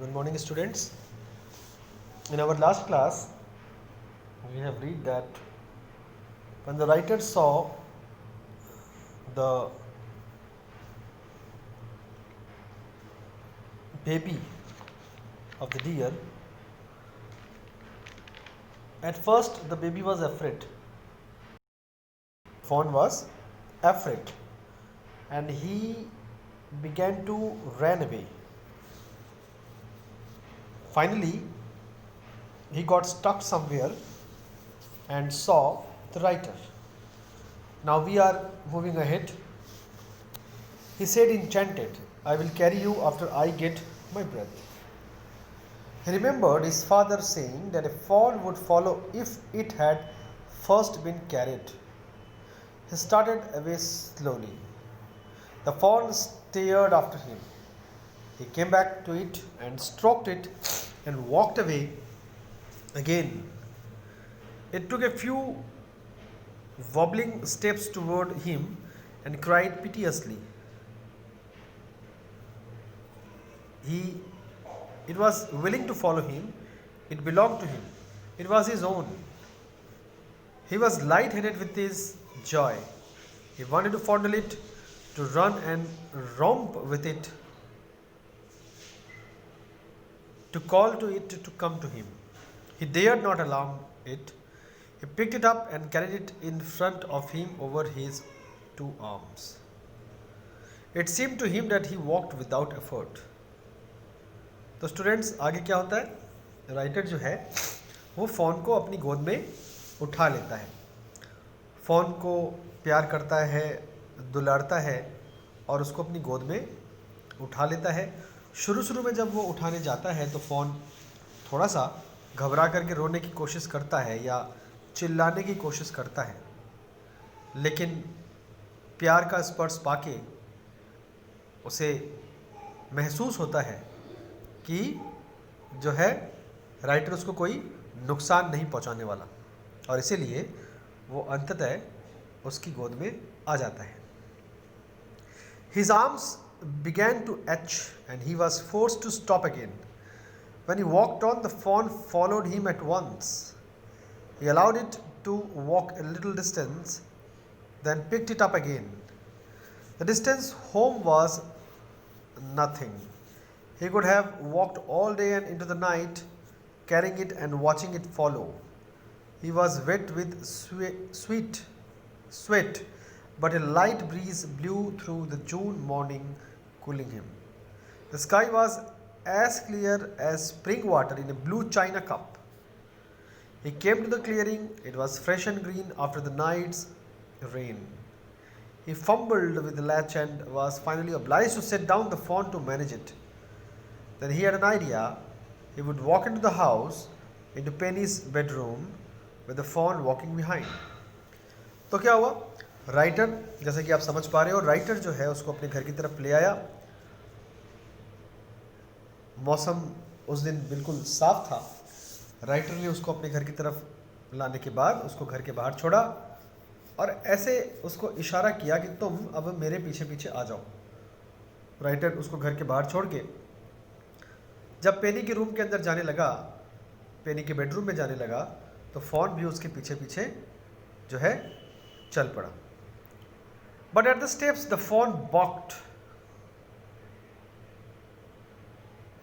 Good morning, students. In our last class, we have read that when the writer saw the baby of the deer, at first the baby was afraid. Fawn was afraid, and he began to run away. Finally, he got stuck somewhere and saw the writer. Now we are moving ahead. He said, enchanted, I will carry you after I get my breath. He remembered his father saying that a fawn would follow if it had first been carried. He started away slowly. The fawn stared after him. He came back to it and stroked it and walked away again. It took a few wobbling steps toward him and cried piteously. It was willing to follow him. It belonged to him. It was his own. He was light-headed with his joy. He wanted to fondle it, to run and romp with it, to call to it to come to him. He dared not alarm it. He picked it up and carried it in front of him over his two arms. It seemed to him that he walked without effort. तो students आगे क्या होता है, writer जो है वो फ़ॉन को अपनी गोद में उठा लेता है, फ़ॉन को प्यार करता है, दुलारता है और उसको अपनी गोद में उठा लेता है। शुरू में जब वो उठाने जाता है तो फ़ॉन थोड़ा सा घबरा करके रोने की कोशिश करता है या चिल्लाने की कोशिश करता है, लेकिन प्यार का स्पर्श पाके उसे महसूस होता है कि जो है राइटर उसको कोई नुकसान नहीं पहुंचाने वाला, और इसीलिए वो अंततः उसकी गोद में आ जाता है। His arms began to itch and he was forced to stop again. When he walked on, the fawn followed him at once. He allowed it to walk a little distance, then picked it up again. The distance home was nothing. He could have walked all day and into the night, carrying it and watching it follow. He was wet with sweat, but a light breeze blew through the June morning, cooling him. The sky was as clear as spring water in a blue china cup. He came to the clearing. It was fresh and green after the night's rain. He fumbled with the latch and was finally obliged to set down the fawn to manage it. Then he had an idea. He would walk into the house, into Penny's bedroom, with the fawn walking behind. तो क्या हुआ, writer जैसे कि आप समझ पा रहे हो, राइटर जो है उसको अपने घर की तरफ ले आया। मौसम उस दिन बिल्कुल साफ था। राइटर ने उसको अपने घर की तरफ लाने के बाद उसको घर के बाहर छोड़ा और ऐसे उसको इशारा किया कि तुम अब मेरे पीछे पीछे आ जाओ। राइटर उसको घर के बाहर छोड़ के जब पेनी के रूम के अंदर जाने लगा, पेनी के बेडरूम में जाने लगा, तो फॉन भी उसके पीछे पीछे जो है चल पड़ा। But at the steps the fawn balked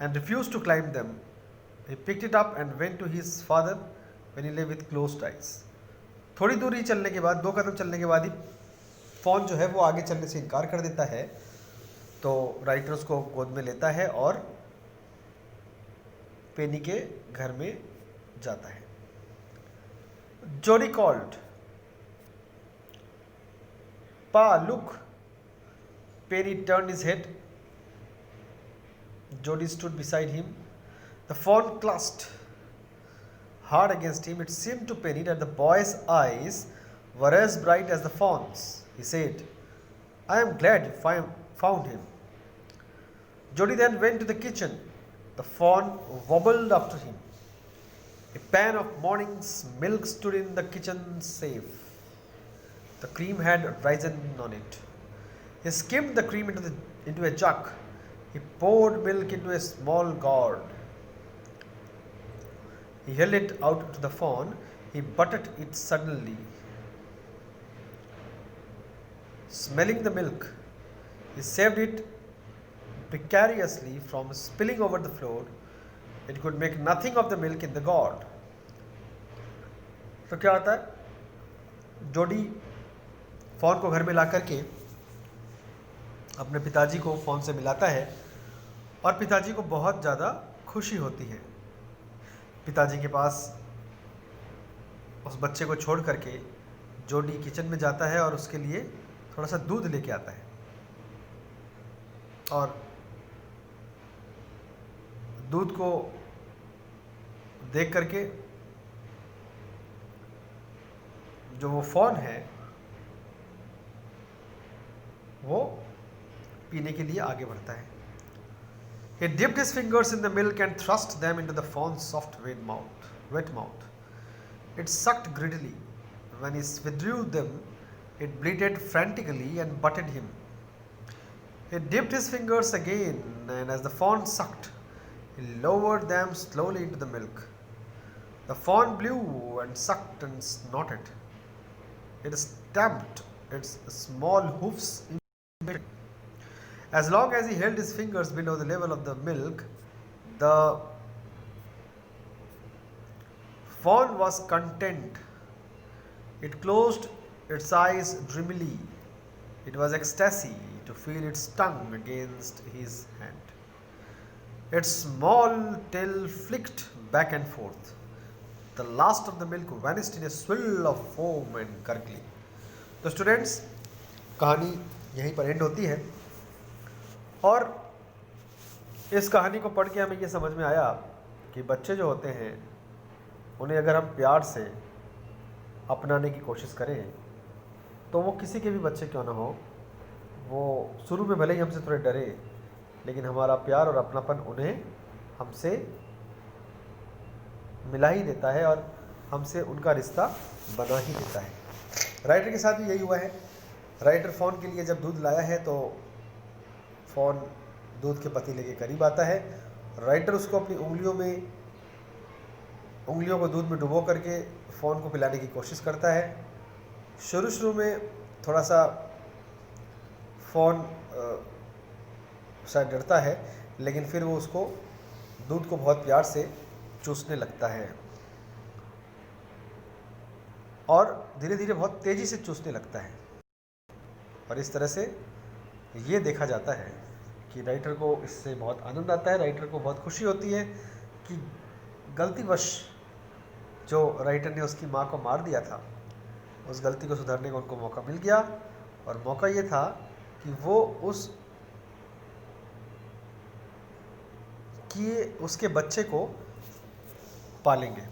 and refused to climb them. He picked it up and went to his father when he lay with closed eyes. थोड़ी दूरी चलने के बाद, 2 कदम चलने के बाद ही फॉन जो है वो आगे चलने से इनकार कर देता है। तो राइटर उसको गोद में लेता है और पेनी के घर में जाता है। Jody called, Pa, look. Penny turned his head. Jody stood beside him. The fawn clutched hard against him. It seemed to Penny that the boy's eyes were as bright as the fawn's. He said, I am glad you found him. Jody then went to the kitchen. The fawn wobbled after him. A pan of morning's milk stood in the kitchen safe. The cream had risen on it. He skimmed the cream into a jug He poured milk into a small gourd. He held it out to the fawn. He butted it suddenly. Smelling the milk, he saved it precariously from spilling over the floor. It could make nothing of the milk in the gourd. तो क्या होता है, जोडी phone को घर में ला करके अपने पिताजी को फ़ोन से मिलाता है और पिताजी को बहुत ज़्यादा खुशी होती है। पिताजी के पास उस बच्चे को छोड़ करके जोडी किचन में जाता है और उसके लिए थोड़ा सा दूध लेके आता है और दूध को देख करके जो वो फ़ोन है वो पीने के लिए आगे बढ़ता है। He dipped his fingers in the milk and thrust them into the fawn's soft wet mouth. It sucked greedily. When he withdrew them, it bleated frantically and butted him. He dipped his fingers again, and as the fawn sucked, he lowered them slowly into the milk. The fawn blew and sucked and snorted. It stamped its small hoofs impatiently. As long as he held his fingers below the level of the milk, the fawn was content. It closed its eyes dreamily. It was ecstasy to feel its tongue against his hand. Its small tail flicked back and forth. The last of the milk vanished in a swill of foam and gurgling. तो students, कहानी यहीं पर and होती है और इस कहानी को पढ़ के हमें ये समझ में आया कि बच्चे जो होते हैं उन्हें अगर हम प्यार से अपनाने की कोशिश करें तो वो किसी के भी बच्चे क्यों ना हो, वो शुरू में भले ही हमसे थोड़े डरे, लेकिन हमारा प्यार और अपनापन उन्हें हमसे मिला ही देता है और हमसे उनका रिश्ता बना ही देता है। राइटर के साथ भी यही हुआ है। राइटर फ़ोन के लिए जब दूध लाया है तो फ़ोन दूध के पतीले के करीब आता है। राइटर उसको अपनी उंगलियों को दूध में डुबो करके फ़ोन को पिलाने की कोशिश करता है। शुरू में थोड़ा सा फ़ोन शायद डरता है, लेकिन फिर वो उसको दूध को बहुत प्यार से चूसने लगता है और धीरे धीरे बहुत तेज़ी से चूसने लगता है। और इस तरह से ये देखा जाता है कि राइटर को इससे बहुत आनंद आता है, राइटर को बहुत खुशी होती है कि गलतीवश जो राइटर ने उसकी माँ को मार दिया था, उस गलती को सुधारने का उनको मौका मिल गया। और मौका ये था कि वो उसके बच्चे को पालेंगे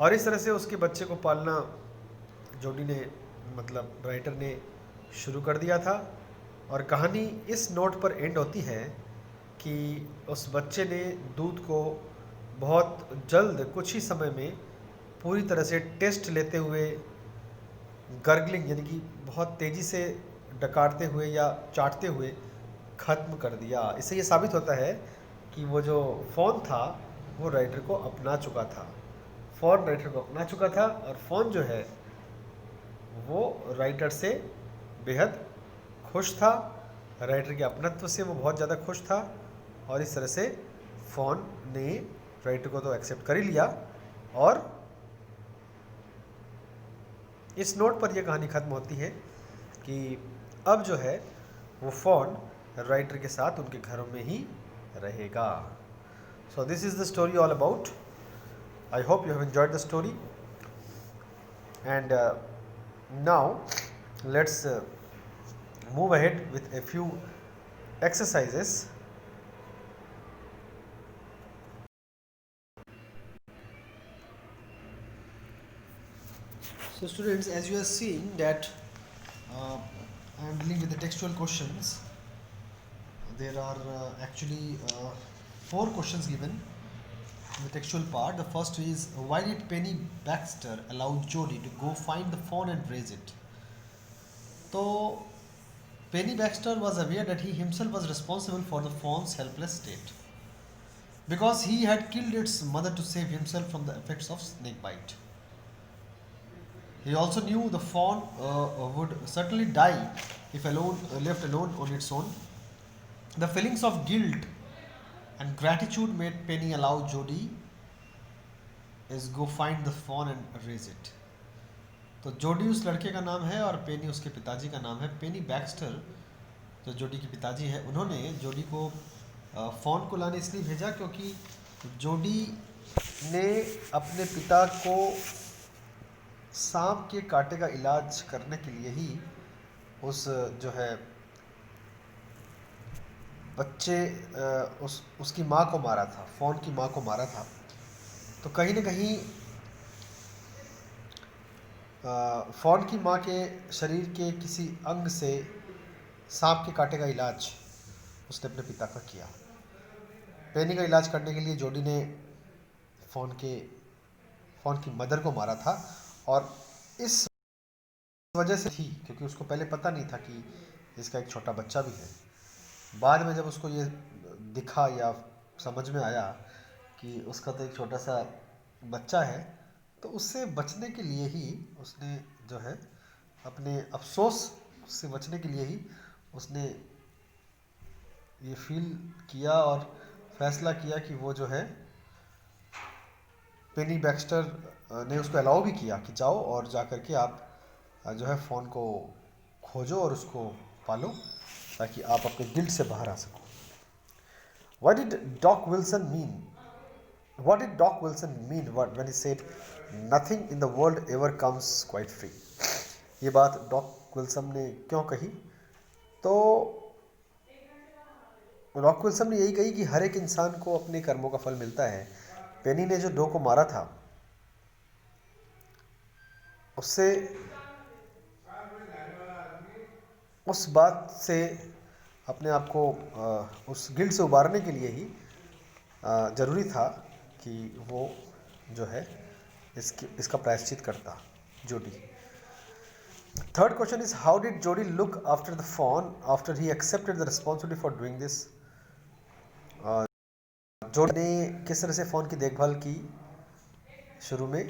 और इस तरह से उसके बच्चे को पालना जोडी ने मतलब राइटर ने शुरू कर दिया था। और कहानी इस नोट पर एंड होती है कि उस बच्चे ने दूध को बहुत जल्द कुछ ही समय में पूरी तरह से टेस्ट लेते हुए गर्गलिंग यानी कि बहुत तेज़ी से डकारते हुए या चाटते हुए ख़त्म कर दिया। इससे ये साबित होता है कि वो जो फ़ोन था वो राइटर को अपना चुका था, फ़ोन राइटर को अपना चुका था और फ़ोन जो है वो राइटर से बेहद खुश था। राइटर के अपनत्व से वो बहुत ज़्यादा खुश था और इस तरह से फ़ोन ने राइटर को तो एक्सेप्ट कर ही लिया और इस नोट पर यह कहानी ख़त्म होती है कि अब जो है वो फ़ोन राइटर के साथ उनके घरों में ही रहेगा। So this is the story all about. I hope you have enjoyed the story and now let's move ahead with a few exercises. So students, as you are seeing that I am dealing with the textual questions. There are actually 4 questions given in the textual part. The first is, why did Penny Baxter allow Jody to go find the phone and raise it? तो Penny Baxter was aware that he himself was responsible for the fawn's helpless state because he had killed its mother to save himself from the effects of snake bite. He also knew the fawn would certainly die if left alone on its own. The feelings of guilt and gratitude made Penny allow Jody is go find the fawn and raise it. तो जोडी उस लड़के का नाम है और पेनी उसके पिताजी का नाम है. पेनी बैक्स्टर जो जोडी के पिताजी हैं, उन्होंने जोडी को फ़ोन को लाने इसलिए भेजा क्योंकि जोडी ने अपने पिता को सांप के कांटे का इलाज करने के लिए ही उस जो है बच्चे उसकी माँ को मारा था, फ़ोन की माँ को मारा था. तो कहीं ना कहीं फ़ोन की माँ के शरीर के किसी अंग से सांप के कांटे का इलाज उसने अपने पिता का किया. पेनी का इलाज करने के लिए जोडी ने फ़ोन की मदर को मारा था और इस वजह से थी क्योंकि उसको पहले पता नहीं था कि इसका एक छोटा बच्चा भी है. बाद में जब उसको ये दिखा या समझ में आया कि उसका तो एक छोटा सा बच्चा है, तो उससे बचने के लिए ही उसने जो है अपने अफसोस से बचने के लिए ही उसने ये फील किया और फैसला किया कि वो जो है पेनी बैक्स्टर ने उसको अलाउ भी किया कि जाओ और जा कर के आप जो है फ़ोन को खोजो और उसको पालो ताकि आप अपने गिल्ट से बाहर आ सको. What did Doc Wilson mean? What did Doc Wilson mean when he said nothing in the world ever comes quite free? ये बात डॉक विल्सन ने क्यों कही? तो डॉक विल्सन ने यही कही कि हर एक इंसान को अपने कर्मों का फल मिलता है. पेनी ने जो डो को मारा था उससे उस बात से अपने आप को उस गिल्ट से उबारने के लिए ही ज़रूरी था कि वो जो है इसका प्रायश्चित करता Jody. Third question is how did Jody look after the fawn after he accepted the responsibility for doing this. Jody ने किस तरह से फ़ोन की देखभाल की शुरू में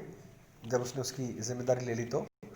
जब उसने उसकी जिम्मेदारी ले ली. तो